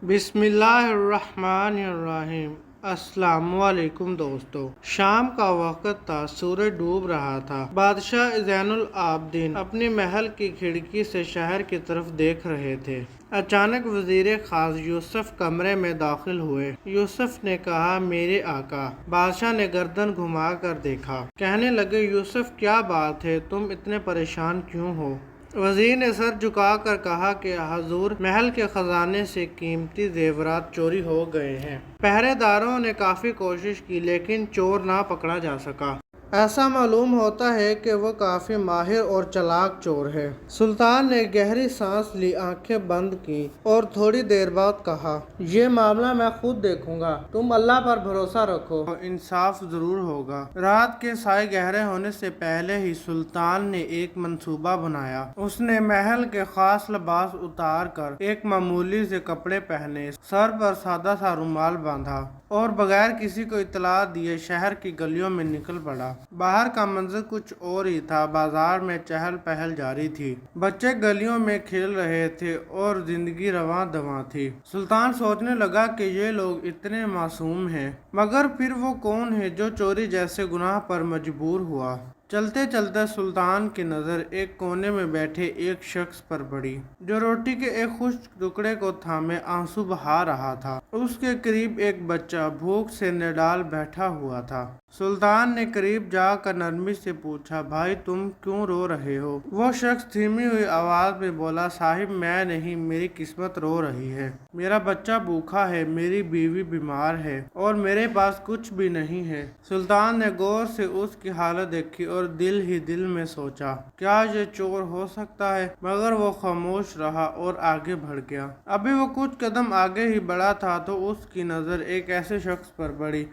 بسم اللہ الرحمن الرحیم۔ السلام علیکم دوستو، شام کا وقت تھا، سورج ڈوب رہا تھا۔ بادشاہ زین العابدین اپنی محل کی کھڑکی سے شہر کی طرف دیکھ رہے تھے۔ اچانک وزیر خاص یوسف کمرے میں داخل ہوئے۔ یوسف نے کہا، میرے آقا۔ بادشاہ نے گردن گھما کر دیکھا، کہنے لگے، یوسف کیا بات ہے، تم اتنے پریشان کیوں ہو؟ وزیر نے سر جھکا کر کہا کہ حضور، محل کے خزانے سے قیمتی زیورات چوری ہو گئے ہیں۔ پہرے داروں نے کافی کوشش کی لیکن چور نہ پکڑا جا سکا۔ ایسا معلوم ہوتا ہے کہ وہ کافی ماہر اور چلاک چور ہے۔ سلطان نے گہری سانس لی، آنکھیں بند کی اور تھوڑی دیر بعد کہا، یہ معاملہ میں خود دیکھوں گا، تم اللہ پر بھروسہ رکھو، انصاف ضرور ہوگا۔ رات کے سائے گہرے ہونے سے پہلے ہی سلطان نے ایک منصوبہ بنایا۔ اس نے محل کے خاص لباس اتار کر ایک معمولی سے کپڑے پہنے، سر پر سادہ سا رومال باندھا اور بغیر کسی کو اطلاع دیے شہر کی گلیوں میں نکل پڑا۔ باہر کا منظر کچھ اور ہی تھا۔ بازار میں چہل پہل جاری تھی، بچے گلیوں میں کھیل رہے تھے اور زندگی رواں دواں تھی۔ سلطان سوچنے لگا کہ یہ لوگ اتنے معصوم ہیں، مگر پھر وہ کون ہے جو چوری جیسے گناہ پر مجبور ہوا؟ چلتے چلتے سلطان کی نظر ایک کونے میں بیٹھے ایک شخص پر پڑی، جو روٹی کے ایک خشک ٹکڑے کو تھامے آنسو بہا رہا تھا۔ اس کے قریب ایک بچہ بھوک سے نڈال بیٹھا ہوا تھا۔ سلطان نے قریب جا کر نرمی سے پوچھا، بھائی تم کیوں رو رہے ہو؟ وہ شخص دھیمی ہوئی آواز میں بولا، صاحب میں نہیں، میری قسمت رو رہی ہے۔ میرا بچہ بھوکا ہے، میری بیوی بیمار ہے اور میرے پاس کچھ بھی نہیں ہے۔ سلطان نے غور سے اس کی حالت دیکھی اور دل ہی دل میں سوچا، کیا یہ چور ہو سکتا ہے؟ مگر وہ خاموش رہا اور آگے بڑھ گیا۔ ابھی وہ کچھ قدم آگے ہی بڑھا تھا تو اس کی نظر ایک ایسے شخص پر پڑی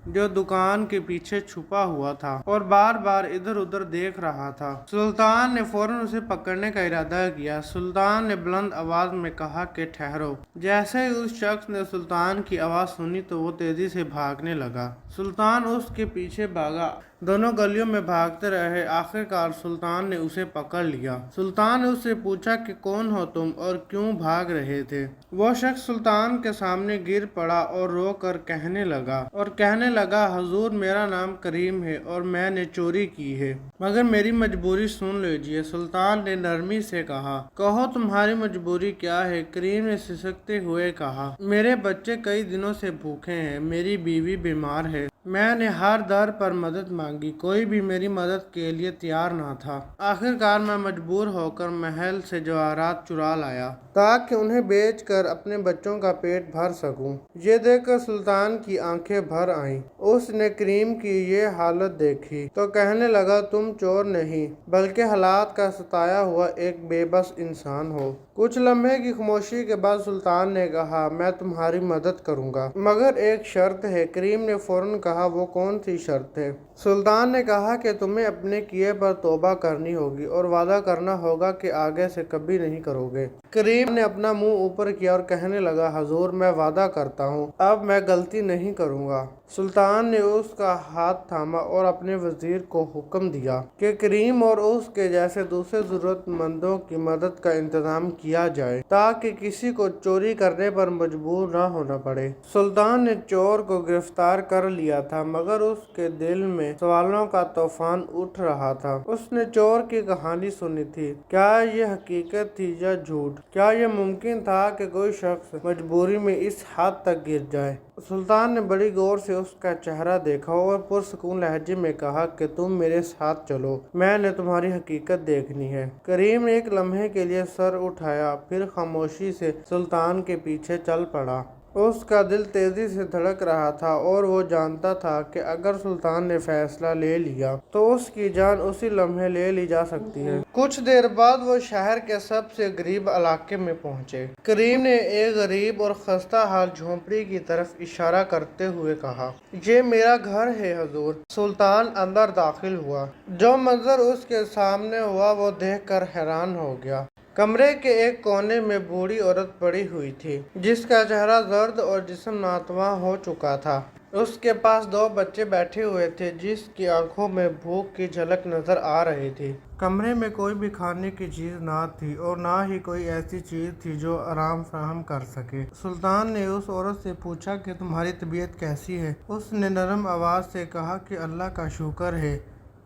جو دکان کے پیچھے چھپا ہوا تھا اور بار بار ادھر ادھر دیکھ رہا تھا۔ سلطان نے فوراً اسے پکڑنے کا ارادہ کیا۔ سلطان نے بلند آواز میں کہا کہ ٹھہرو۔ جیسے ہی اس شخص نے سلطان کی آواز سنی تو وہ تیزی سے بھاگنے لگا۔ سلطان اس کے پیچھے بھاگا، دونوں گلیوں میں بھاگتے رہے۔ آخر کار سلطان نے اسے پکڑ لیا۔ سلطان نے اس سے پوچھا کہ کون ہو تم اور کیوں بھاگ رہے تھے؟ وہ شخص سلطان کے سامنے گر پڑا اور رو کر کہنے لگا، حضور میرا نام کریم ہے اور میں نے چوری کی ہے، مگر میری مجبوری سن لیجیے۔ سلطان نے نرمی سے کہا، کہو تمہاری مجبوری کیا ہے؟ کریم نے سسکتے ہوئے کہا، میرے بچے کئی دنوں سے بھوکے ہیں، میری بیوی بیمار ہے، میں نے ہر در پر مدد مانگی، کوئی بھی میری مدد کے لیے تیار نہ تھا۔ آخر کار میں مجبور ہو کر محل سے جواہرات چرا لایا تاکہ انہیں بیچ کر اپنے بچوں کا پیٹ بھر سکوں۔ یہ دیکھ کر سلطان کی آنکھیں بھر آئیں۔ اس نے کریم کی یہ حالت دیکھی تو کہنے لگا، تم چور نہیں بلکہ حالات کا ستایا ہوا ایک بے بس انسان ہو۔ کچھ لمحے کی خاموشی کے بعد سلطان نے کہا، میں تمہاری مدد کروں گا، مگر ایک شرط ہے۔ کریم نے فوراً کہا، وہ کون سی شرط ہے؟ سلطان نے کہا کہ تمہیں اپنے کیے پر توبہ کرنی ہوگی اور وعدہ کرنا ہوگا کہ آگے سے کبھی نہیں کرو گے۔ کریم نے اپنا منہ اوپر کیا اور کہنے لگا، حضور میں وعدہ کرتا ہوں، اب میں غلطی نہیں کروں گا۔ سلطان نے اس کا ہاتھ تھاما اور اپنے وزیر کو حکم دیا کہ کریم اور اس کے جیسے دوسرے ضرورت مندوں کی مدد کا انتظام کیا جائے تاکہ کسی کو چوری کرنے پر مجبور نہ ہونا پڑے۔ سلطان نے چور کو گرفتار کر لیا تھا، مگر اس کے دل میں سوالوں کا طوفان اٹھ رہا تھا۔ اس نے چور کی کہانی سنی تھی، کیا یہ حقیقت تھی یا جھوٹ؟ کیا یہ ممکن تھا کہ کوئی شخص مجبوری میں اس حد تک گر جائے؟ سلطان نے بڑی غور سے اس کا چہرہ دیکھا اور پرسکون لہجے میں کہا کہ تم میرے ساتھ چلو، میں نے تمہاری حقیقت دیکھنی ہے۔ کریم نے ایک لمحے کے لیے سر اٹھایا، پھر خاموشی سے سلطان کے پیچھے چل پڑا۔ اس کا دل تیزی سے دھڑک رہا تھا اور وہ جانتا تھا کہ اگر سلطان نے فیصلہ لے لیا تو اس کی جان اسی لمحے لے لی جا سکتی ہے۔ کچھ دیر بعد وہ شہر کے سب سے غریب علاقے میں پہنچے۔ کریم نے ایک غریب اور خستہ حال جھونپڑی کی طرف اشارہ کرتے ہوئے کہا، یہ میرا گھر ہے حضور۔ سلطان اندر داخل ہوا۔ جو منظر اس کے سامنے ہوا وہ دیکھ کر حیران ہو گیا۔ کمرے کے ایک کونے میں بوڑھی عورت پڑی ہوئی تھی، جس کا چہرہ زرد اور جسم ناتواں ہو چکا تھا۔ اس کے پاس دو بچے بیٹھے ہوئے تھے جس کی آنکھوں میں بھوک کی جھلک نظر آ رہی تھی۔ کمرے میں کوئی بھی کھانے کی چیز نہ تھی اور نہ ہی کوئی ایسی چیز تھی جو آرام فراہم کر سکے۔ سلطان نے اس عورت سے پوچھا کہ تمہاری طبیعت کیسی ہے؟ اس نے نرم آواز سے کہا کہ اللہ کا شکر ہے،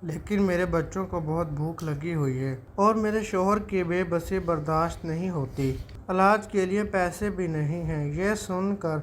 لیکن میرے بچوں کو بہت بھوک لگی ہوئی ہے اور میرے شوہر کی بے بسی برداشت نہیں ہوتی۔ علاج کے لیے پیسے بھی نہیں ہیں۔ یہ سن کر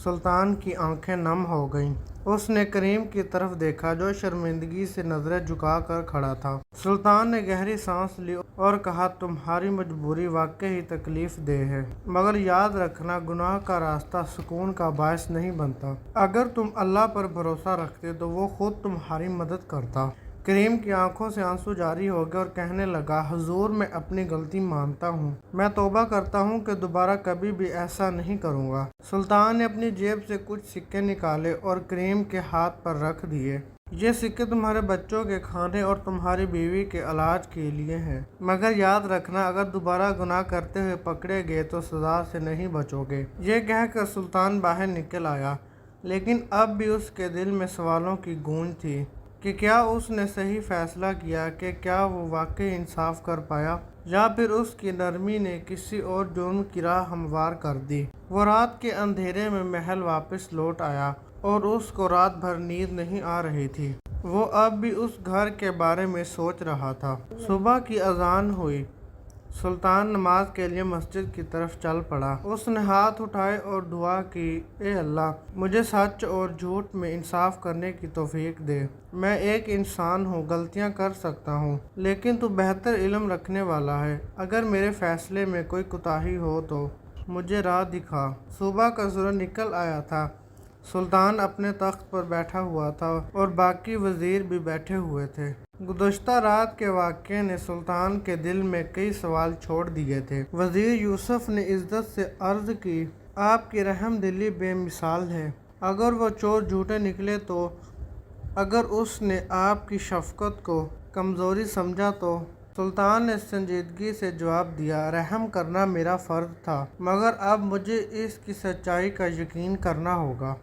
سلطان کی آنکھیں نم ہو گئیں۔ اس نے کریم کی طرف دیکھا جو شرمندگی سے نظریں جھکا کر کھڑا تھا۔ سلطان نے گہری سانس لی اور کہا، تمہاری مجبوری واقعی تکلیف دہ ہے، مگر یاد رکھنا گناہ کا راستہ سکون کا باعث نہیں بنتا۔ اگر تم اللہ پر بھروسہ رکھتے تو وہ خود تمہاری مدد کرتا۔ کریم کی آنکھوں سے آنسو جاری ہو گئے اور کہنے لگا، حضور میں اپنی غلطی مانتا ہوں، میں توبہ کرتا ہوں کہ دوبارہ کبھی بھی ایسا نہیں کروں گا۔ سلطان نے اپنی جیب سے کچھ سکے نکالے اور کریم کے ہاتھ پر رکھ دیے۔ یہ سکے تمہارے بچوں کے کھانے اور تمہاری بیوی کے علاج کے لیے ہیں، مگر یاد رکھنا اگر دوبارہ گناہ کرتے ہوئے پکڑے گئے تو سزا سے نہیں بچو گے۔ یہ کہہ کر سلطان باہر نکل آیا، لیکن اب بھی اس کے دل میں سوالوں کی گونج تھی کہ کیا اس نے صحیح فیصلہ کیا، کہ کیا وہ واقعی انصاف کر پایا، یا پھر اس کی نرمی نے کسی اور جرم کی راہ ہموار کر دی۔ وہ رات کے اندھیرے میں محل واپس لوٹ آیا اور اس کو رات بھر نیند نہیں آ رہی تھی۔ وہ اب بھی اس گھر کے بارے میں سوچ رہا تھا۔ صبح کی اذان ہوئی۔ سلطان نماز کے لیے مسجد کی طرف چل پڑا۔ اس نے ہاتھ اٹھائے اور دعا کی، اے اللہ، مجھے سچ اور جھوٹ میں انصاف کرنے کی توفیق دے۔ میں ایک انسان ہوں، غلطیاں کر سکتا ہوں، لیکن تو بہتر علم رکھنے والا ہے۔ اگر میرے فیصلے میں کوئی کوتاہی ہو تو مجھے راہ دکھا۔ صبح کا سورج نکل آیا تھا۔ سلطان اپنے تخت پر بیٹھا ہوا تھا اور باقی وزیر بھی بیٹھے ہوئے تھے۔ گزشتہ رات کے واقعے نے سلطان کے دل میں کئی سوال چھوڑ دیے تھے۔ وزیر یوسف نے عزت سے عرض کی، آپ کی رحم دلی بے مثال ہے۔ اگر وہ چور جھوٹے نکلے تو اگر اس نے آپ کی شفقت کو کمزوری سمجھا تو؟ سلطان نے سنجیدگی سے جواب دیا، رحم کرنا میرا فرض تھا، مگر اب مجھے اس کی سچائی کا یقین کرنا ہوگا۔